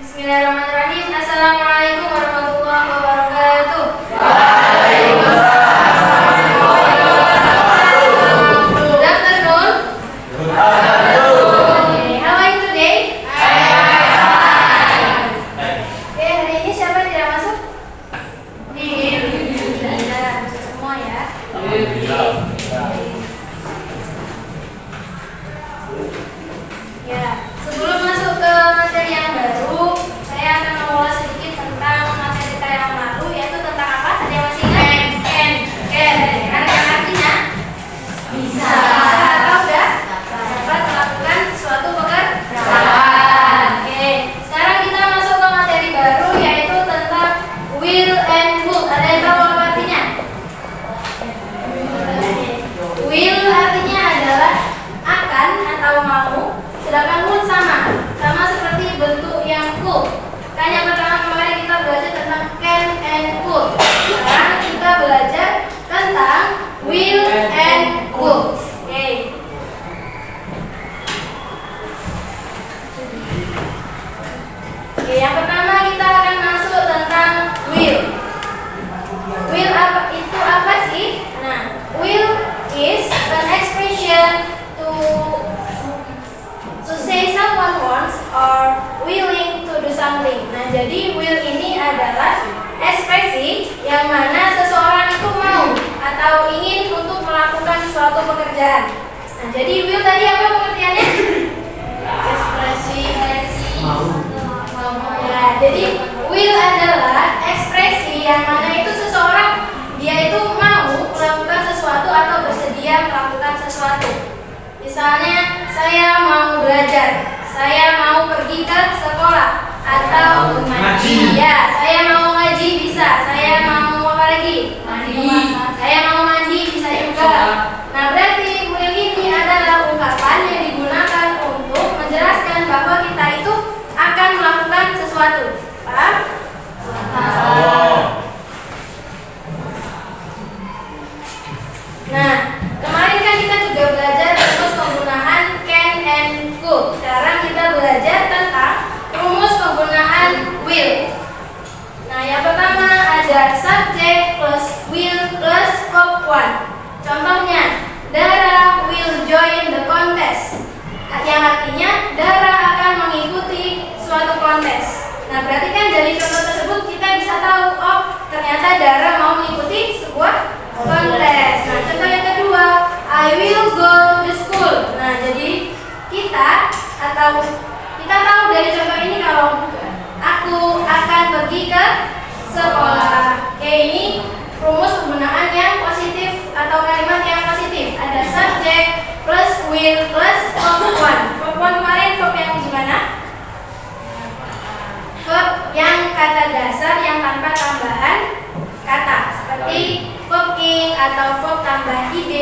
Bismillahirrahmanirrahim. Assalamualaikum warahmatullahi wabarakatuh. Good afternoon. Okay, how are you today? Okay, hari ini siapa yang tidak masuk? Tidak, masuk semua ya. Ya, sebelum masuk ke materi yang baru, saya akan mengulas sedikit tentang materi kita yang lalu, yaitu tentang apa? Ada yang masih ingat? Can. Yang artinya bisa atau udah dapat melakukan suatu pekerjaan. Oke, sekarang kita masuk ke materi baru, yaitu tentang will and would. Ada yang tahu apa artinya? Will artinya adalah akan atau mau, sedangkan would sama seperti bentuk yang could. Kan yang pertama kemarin kita belajar tentang can and could. Sekarang kita belajar tentang will and would. Oke. Oke, yang pertama kita akan masuk tentang will. Will itu apa sih? Nah, will is an expression to say someone wants or willing to do something. Nah, jadi will ini adalah ekspresi yang mana seseorang itu mau atau ingin untuk melakukan suatu pekerjaan. Nah, jadi will tadi apa pengertiannya? Ekspresi mau. Ya, jadi will adalah ekspresi yang mana itu seseorang dia itu mau melakukan sesuatu atau bersedia melakukan sesuatu. Misalnya, saya mau belajar, saya mau pergi ke sekolah, atau ngaji. Ya, saya mau ngaji bisa, saya mau apa lagi? Mandi. Saya mau mandi bisa juga. Nah, berarti will ini adalah ungkapan yang digunakan untuk menjelaskan bahwa kita itu akan melakukan sesuatu. Paham? Nah, kemarin kan kita juga belajar rumus penggunaan can and could. Sekarang kita belajar tentang rumus penggunaan will. Nah, yang pertama ada subject plus will plus verb one. Contohnya, Dara will join the contest. Yang artinya Dara akan mengikuti suatu kontes. Nah, berarti kan dari contoh tersebut kita bisa tahu, oh ternyata Dara mau mengikuti sebuah kontes. Nah, contoh yang kedua, I will go to the school. Nah, jadi kita tahu dari contoh ini kalau aku akan pergi ke sekolah. Oke, ini rumus penggunaan yang positif atau kalimat yang positif. Ada subject plus will plus verb one. Verb one kemarin verb yang gimana? Verb yang kata dasar yang tanpa tambahan kata, seperti verb ing atau verb tambah id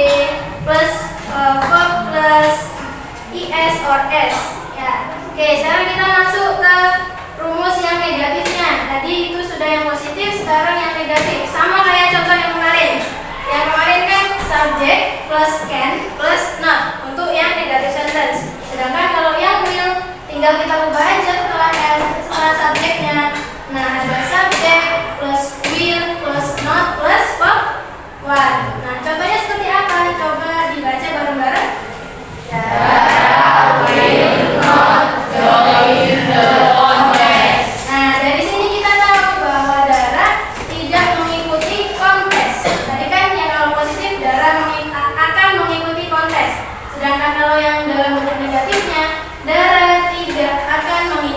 plus verb plus is or s. Ya. Oke, sekarang kita masuk ke rumus yang negatifnya. Tadi itu sudah yang positif, sekarang yang negatif. Sama kayak contoh yang kemarin. Yang kemarin kan subject plus can plus not untuk yang negatif sentence. Sedangkan kalau yang will tinggal kita ubah aja setelah subjeknya. Nah, ada subject plus will plus not plus verb one. Nah, contohnya seperti apa? Coba dibaca bareng-bareng. Dara will not join the contest. Nah, dari sini kita tahu bahwa Dara tidak mengikuti kontes. Tadi kan yang kalau positif Dara akan mengikuti kontes. Sedangkan kalau yang dalam bentuk negatifnya Dara tidak akan mengikuti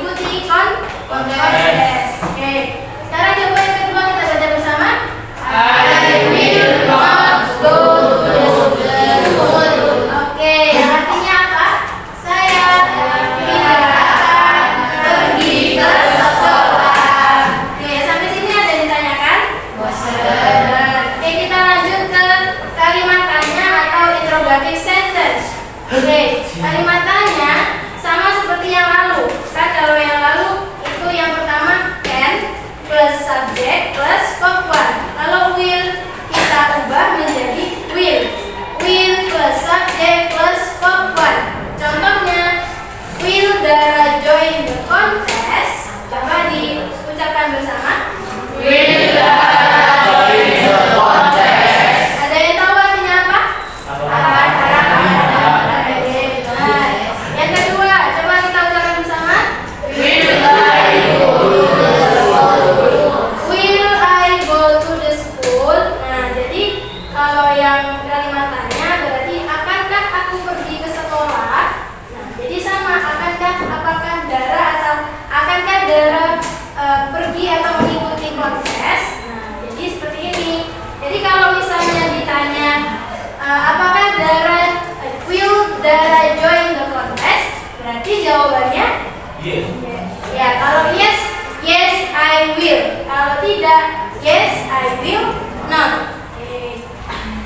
Ya, kalau yes, yes I will. Kalau tidak, yes I will not. Oke.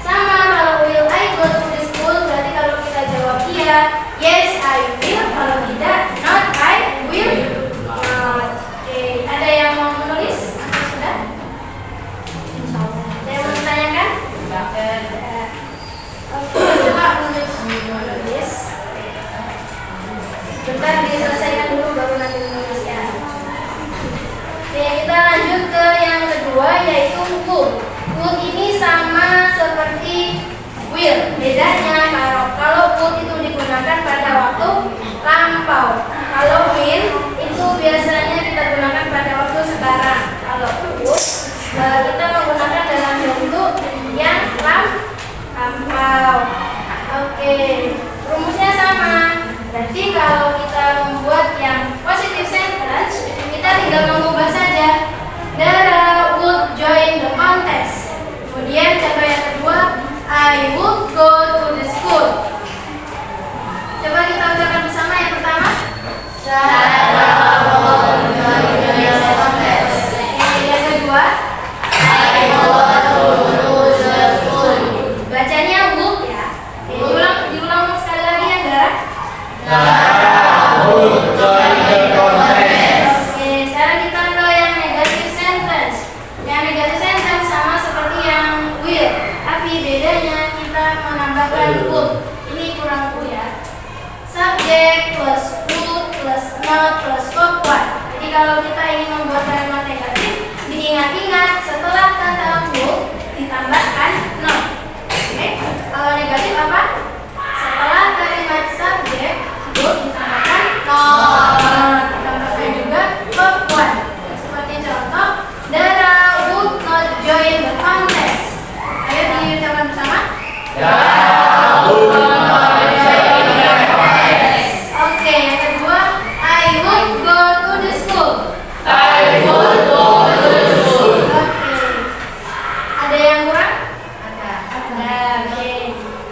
Sama kalau will I go to the school, berarti kalau kita jawab iya, yes I will. Kalau tidak, not I will not. Oke, ada yang mau menulis? Sudah? Ada yang mau ditanyakan? Oke, coba menulis. Bentar diselesaikan dulu baru nanti menulis ya. Oke, kita lanjut ke yang kedua yaitu would. Would ini sama seperti will. Bedanya kalau would itu digunakan pada waktu lampau. Kalau will itu biasanya kita gunakan pada waktu sekarang. Kalau would kita menggunakan dalam bentuk yang lampau. Oke, rumusnya sama. Berarti kalau kita membuat yang positive sentence, kita tinggal mengubah saja. Dara would join the contest. Kemudian contoh yang kedua, I would go to the school. Coba kita ucapkan bersama yang pertama. Dara would join the contest. Yang kedua, I would go to the school. Bacanya would ya. Diulang sekali lagi ya, Dara. Would join the contest. Oke, sekarang kita ke yang negative sentence. Yang negative sentence sama seperti yang will, tapi bedanya kita menambahkan would. Ini kurang U ya. Subject plus would plus not plus verb one. Jadi kalau kita ingin membuat kalimat negatif, diingat-ingat setelah kata would ditambahkan not. Oke, kalau negatif apa? Setelah kalimat subject would ditambahkan not. Ditambahkan juga verb one. Seperti contoh, Dara would not join the contest. Ayo diucapkan bersama. Dara would not join the contest. Oke, yang kedua, I would go to the school. I would go to the school. Oke. Ada yang kurang? Ada. Oke.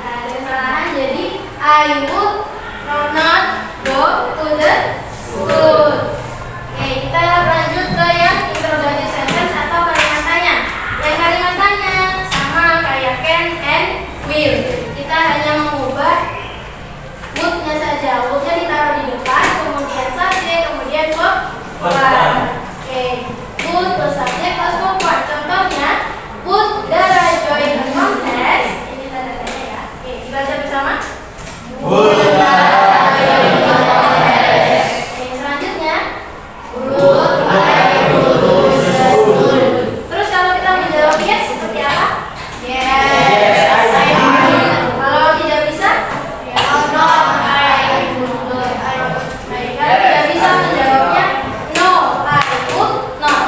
Ada kesalahan. Jadi I would not go to the school. Oke, kita lanjut ke yang interrogative sentence atau kalimat tanya. Yang kalimat tanya sama kayak can and will. Kita hanya mengubah would-nya saja. Would-nya ditaruh di depan, kemudian subjek, kemudian verb one. Oke, would plus subjek plus verb one. Contohnya, would Dara join the contest? Ini tanda tanya ya. Oke, dibaca bersama. Would Dara join the contest? Oke, selanjutnya, Would I go to the school? terus kalau kita menjawab yes seperti apa? Yes, I will. Kalau tidak bisa? Not I Baik, kalau tidak bisa menjawabnya no, I would not.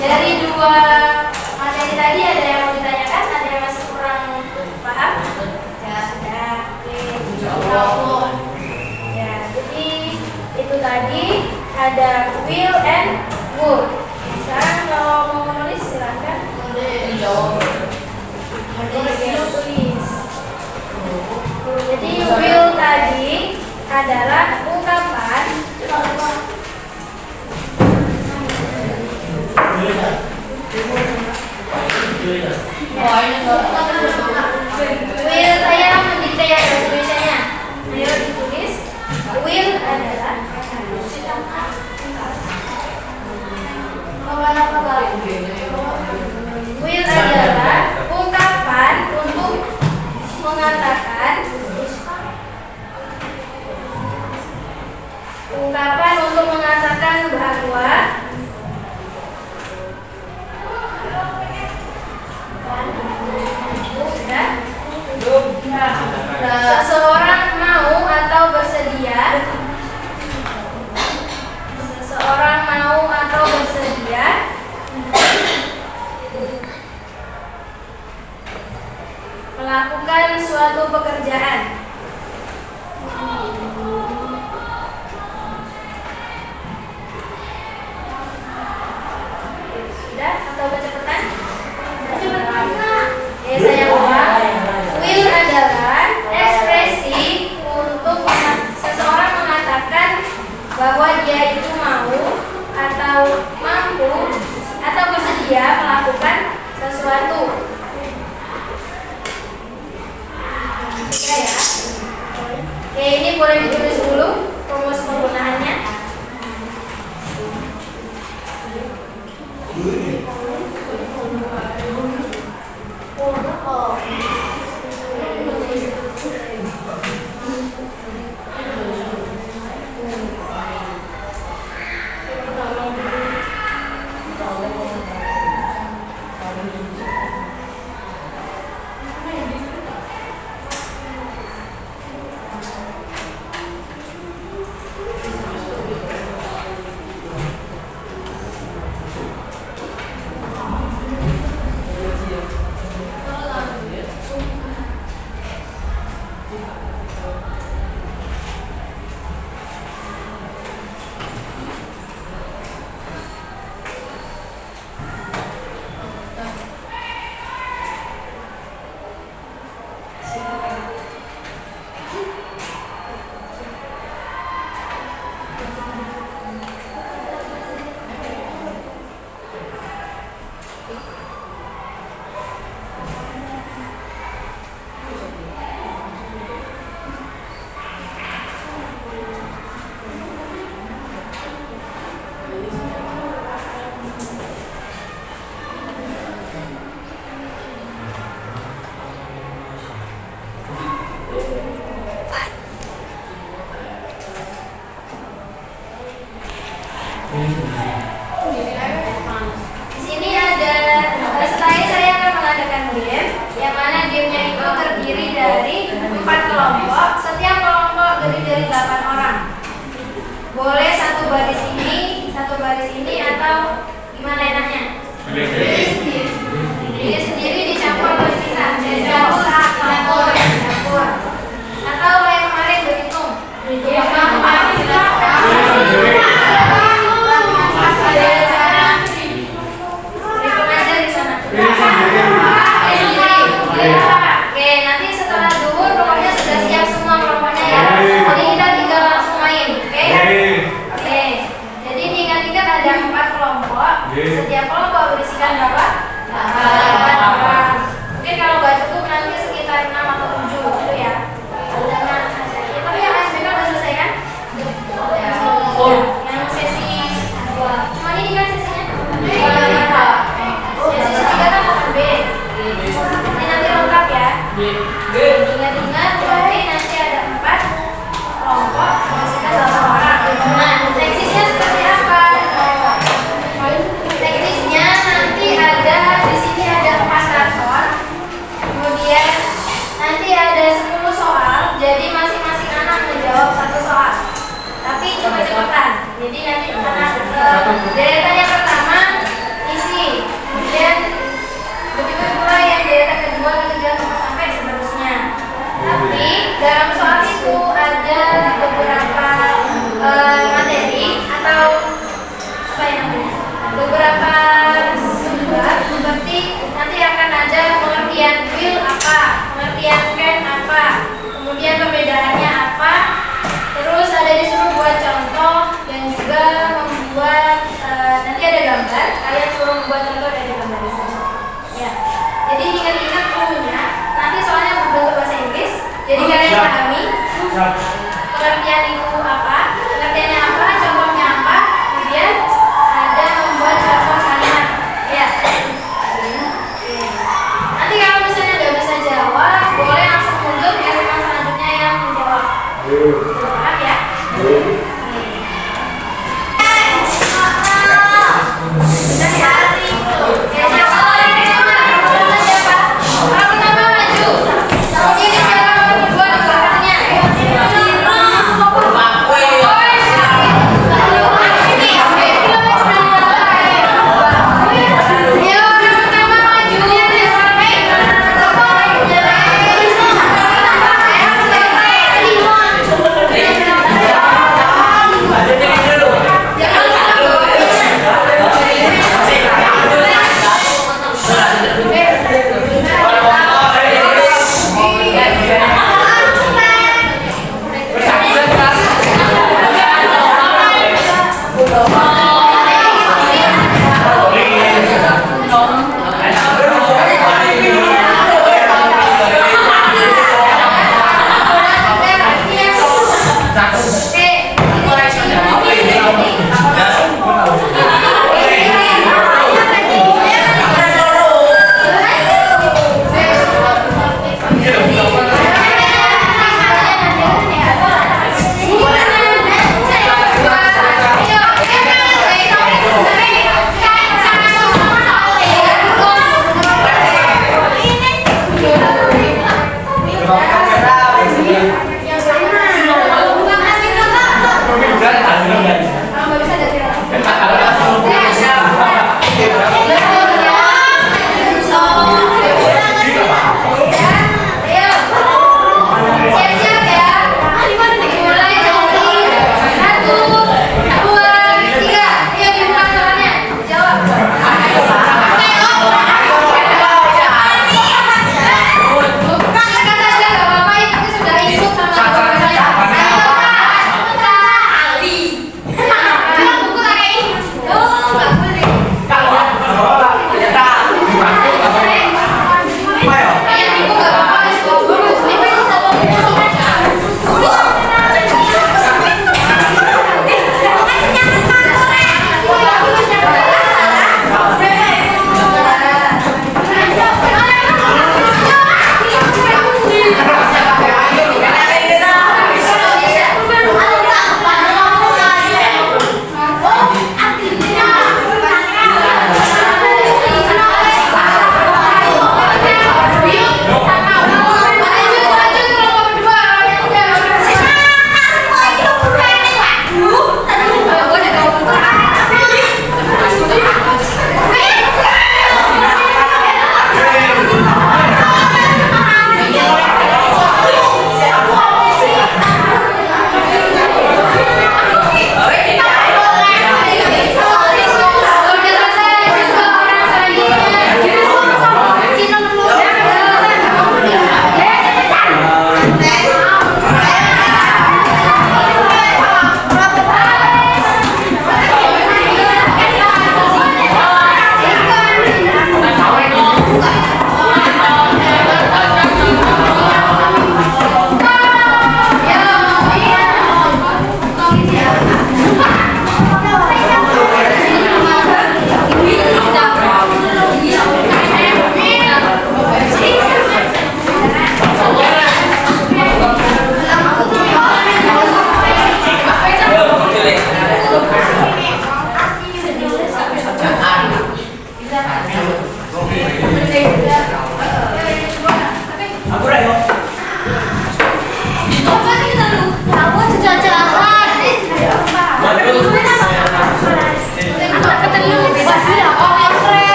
Dari dua materi tadi ada yang mau ditanyakan? Ada yang masih kurang paham? Ya, sudah. Oke. Ya, jadi itu tadi ada will and would. Sekarang kalau mau menulis silakan. Tulis. Jadi will tadi adalah ungkapan will, saya mendikte ya bahasa Indonesianya. Ayo ditulis. Will adalah will adalah ungkapan untuk mengatakan bahwa seseorang mau atau bersedia melakukan suatu pekerjaan. Sudah atau kecepatan? Kecepatan. Saya ulang. Will adalah ekspresi bahwa dia itu mau atau mampu atau bersedia melakukan sesuatu. Ya. Oke, ini boleh ditulis dulu rumus penggunaannya. Di sini ada, setelah ini saya akan mengadakan game, yang mana gamenya itu terdiri dari 4 kelompok. Setiap kelompok terdiri dari 8 orang. Boleh satu baris ini atau gimana enaknya? Diri sendiri dicampur atau dipisah? Dicampur. Atau kayak kemarin berhitung? Oke, nanti setelah zuhur pokoknya sudah siap semua kelompoknya ya. Jadi kita tinggal langsung main, oke? Oke. Jadi diingat-ingat ada 4 kelompok. Setiap kelompok berisikan berapa? 8 orang. Mungkin kalau nggak cukup nanti sekitar 6 atau 7 gitu ya. Jangan. Tapi yang SBK udah selesai kan? Yang sesi 2. Cuma ini kan sesinya? Sesi 3 kan bukan B. Ini nanti lengkap ya. Ingat-ingat berarti nanti ada 4 kelompok berisikan 8 orang. Nah, teknisnya seperti apa? Teknisnya nanti ada di sini ada 4 karton. Kemudian nanti ada 10 soal. Jadi masing-masing anak menjawab 1 soal. Tapi cepet-cepetan. Jadi nanti anak deretan yang pertama isi. Kemudian begitu pula yang deretan kedua, ketiga, sampai seterusnya. Tapi dalam soal itu ada beberapa materi atau apa ya namanya? Beberapa sumber seperti nanti akan ada pengertian will apa, pengertian can apa, kemudian perbedaannya apa. Terus ada disuruh buat contoh dan juga membuat nanti ada gambar. Kalian suruh membuat contoh dari gambar itu. Ya. Jadi ingat-ingat cluenya. Nanti soalnya berbentuk bahasa Inggris. Jadi kalian pahami pengertian itu apa, pengertiannya apa, contohnya apa. Kemudian ada membuat contoh kalimat. Ya. Nanti kalau misalnya nggak bisa jawab, boleh langsung mundur ke teman selanjutnya yang menjawab. Paham ya? Sudah ya? Oke, siapa? Siapa? Orang pertama maju. Kemudian siapa nomor kedua di belakangnya?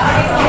Assalamualaikum.